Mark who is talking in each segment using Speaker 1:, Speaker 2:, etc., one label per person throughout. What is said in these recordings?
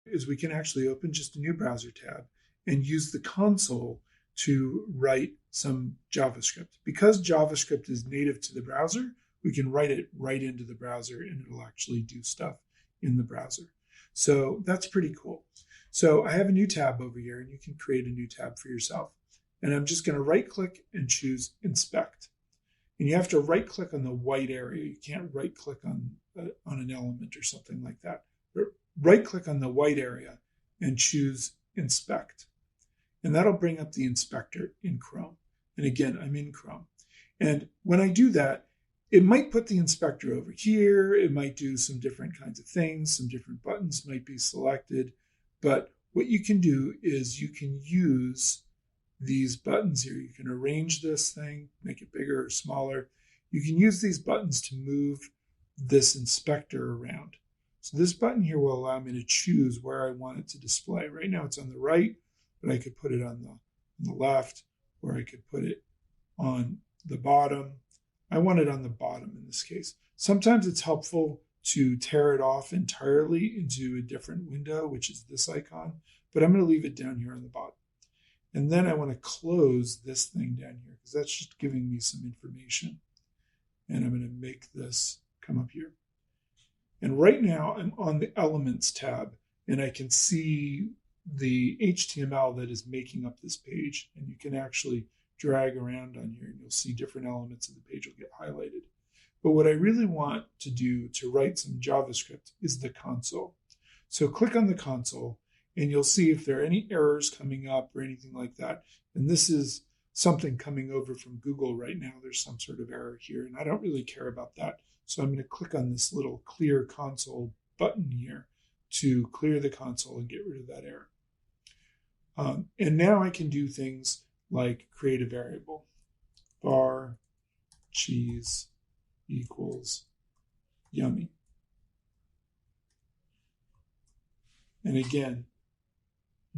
Speaker 1: is we can actually open just a new browser tab and use the console to write some JavaScript. Because JavaScript is native to the browser, we can write it right into the browser and it'll actually do stuff in the browser. So that's pretty cool. So I have a new tab over here, and you can create a new tab for yourself. And I'm just going to right click and choose inspect. And you have to right click on the white area. You can't right click on an element or something like that. But right click on the white area and choose inspect. And that'll bring up the inspector in Chrome. And again, I'm in Chrome. And when I do that, it might put the inspector over here. It might do some different kinds of things. Some different buttons might be selected. But what you can do is you can use these buttons here. You can arrange this thing, make it bigger or smaller. You can use these buttons to move this inspector around. So this button here will allow me to choose where I want it to display. Right now it's on the right, but I could put it on the left, or I could put it on the bottom. I want it on the bottom in this case. Sometimes it's helpful to tear it off entirely into a different window, which is this icon, but I'm going to leave it down here on the bottom. And then I want to close this thing down here because that's just giving me some information. And I'm going to make this come up here. And right now I'm on the Elements tab, and I can see the HTML that is making up this page. And you can actually drag around on here and you'll see different elements of the page will get highlighted. But what I really want to do to write some JavaScript is the console. So click on the console and you'll see if there are any errors coming up or anything like that. And this is something coming over from Google right now. There's some sort of error here, and I don't really care about that. So I'm going to click on this little clear console button here to clear the console and get rid of that error. And now I can do things like create a variable. Var cheese equals yummy. And again,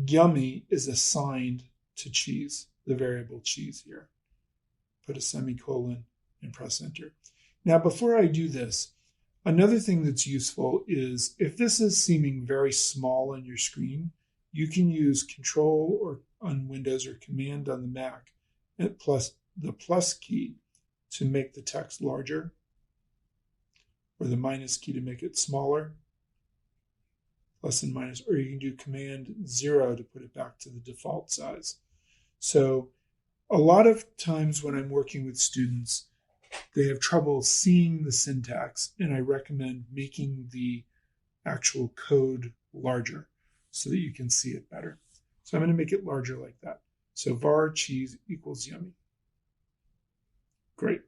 Speaker 1: yummy is assigned to cheese, the variable cheese here. Put a semicolon and press enter. Now, before I do this, another thing that's useful is if this is seeming very small on your screen, you can use Control or on Windows or Command on the Mac and plus the plus key to make the text larger, or the minus key to make it smaller, plus and minus, or you can do Command 0 to put it back to the default size. So a lot of times when I'm working with students, they have trouble seeing the syntax, and I recommend making the actual code larger so that you can see it better. So I'm going to make it larger like that. So var cheese equals yummy. Great.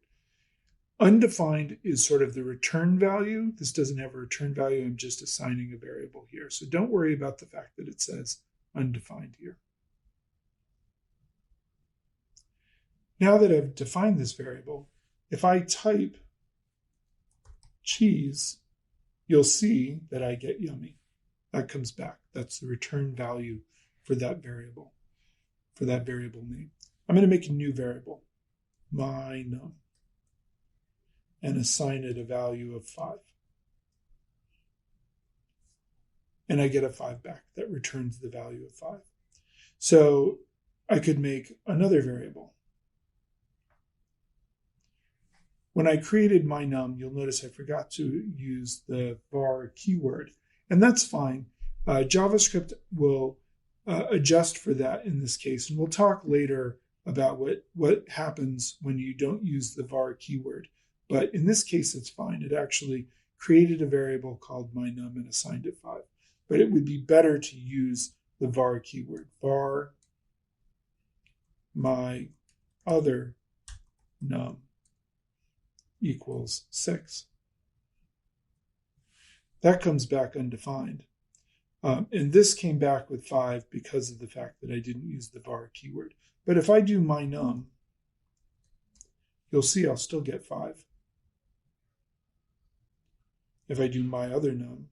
Speaker 1: Undefined is sort of the return value. This doesn't have a return value. I'm just assigning a variable here. So don't worry about the fact that it says undefined here. Now that I've defined this variable, if I type cheese, you'll see that I get yummy. That comes back. That's the return value for that variable name. I'm going to make a new variable, my num, and assign it a value of 5. And I get a 5 back. That returns the value of 5. So I could make another variable. When I created my num, you'll notice I forgot to use the var keyword, and that's fine. JavaScript will adjust for that in this case, and we'll talk later about what happens when you don't use the var keyword. But in this case, it's fine. It actually created a variable called my num and assigned it 5. But it would be better to use the var keyword. Var my other num equals 6. That comes back undefined. And this came back with 5 because of the fact that I didn't use the var keyword. But if I do my num, you'll see I'll still get 5. If I do my other num,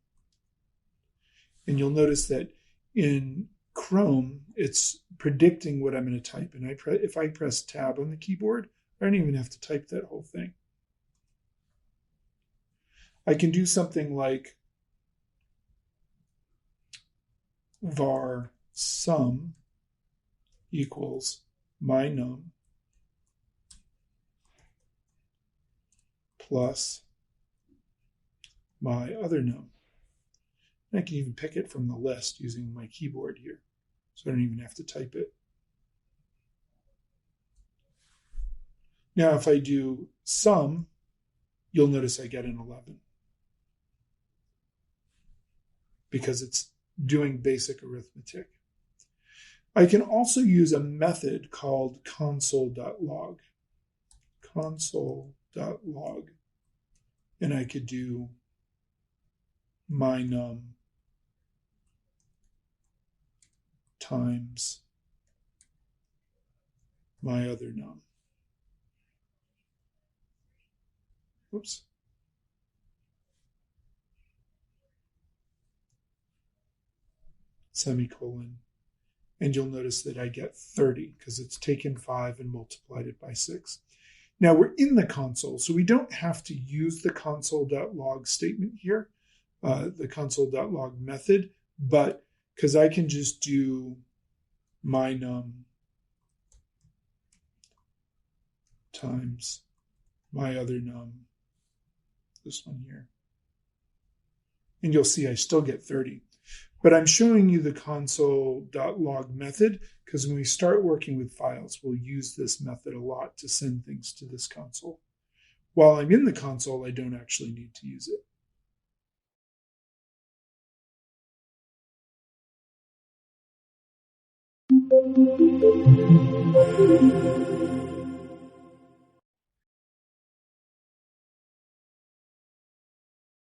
Speaker 1: and you'll notice that in Chrome, it's predicting what I'm going to type. And if I press tab on the keyboard, I don't even have to type that whole thing. I can do something like var sum equals my num plus my other num. And I can even pick it from the list using my keyboard here, so I don't even have to type it. Now, if I do sum, you'll notice I get an 11 because it's doing basic arithmetic. I can also use a method called console.log. Console.log. And I could do my num times my other num. Whoops. Semicolon. And you'll notice that I get 30 because it's taken 5 and multiplied it by 6. Now we're in the console, so we don't have to use the console.log statement here, the console.log method, but because I can just do my num times my other num, this one here. And you'll see I still get 30. But I'm showing you the console.log method because when we start working with files, we'll use this method a lot to send things to this console. While I'm in the console, I don't actually need to use it.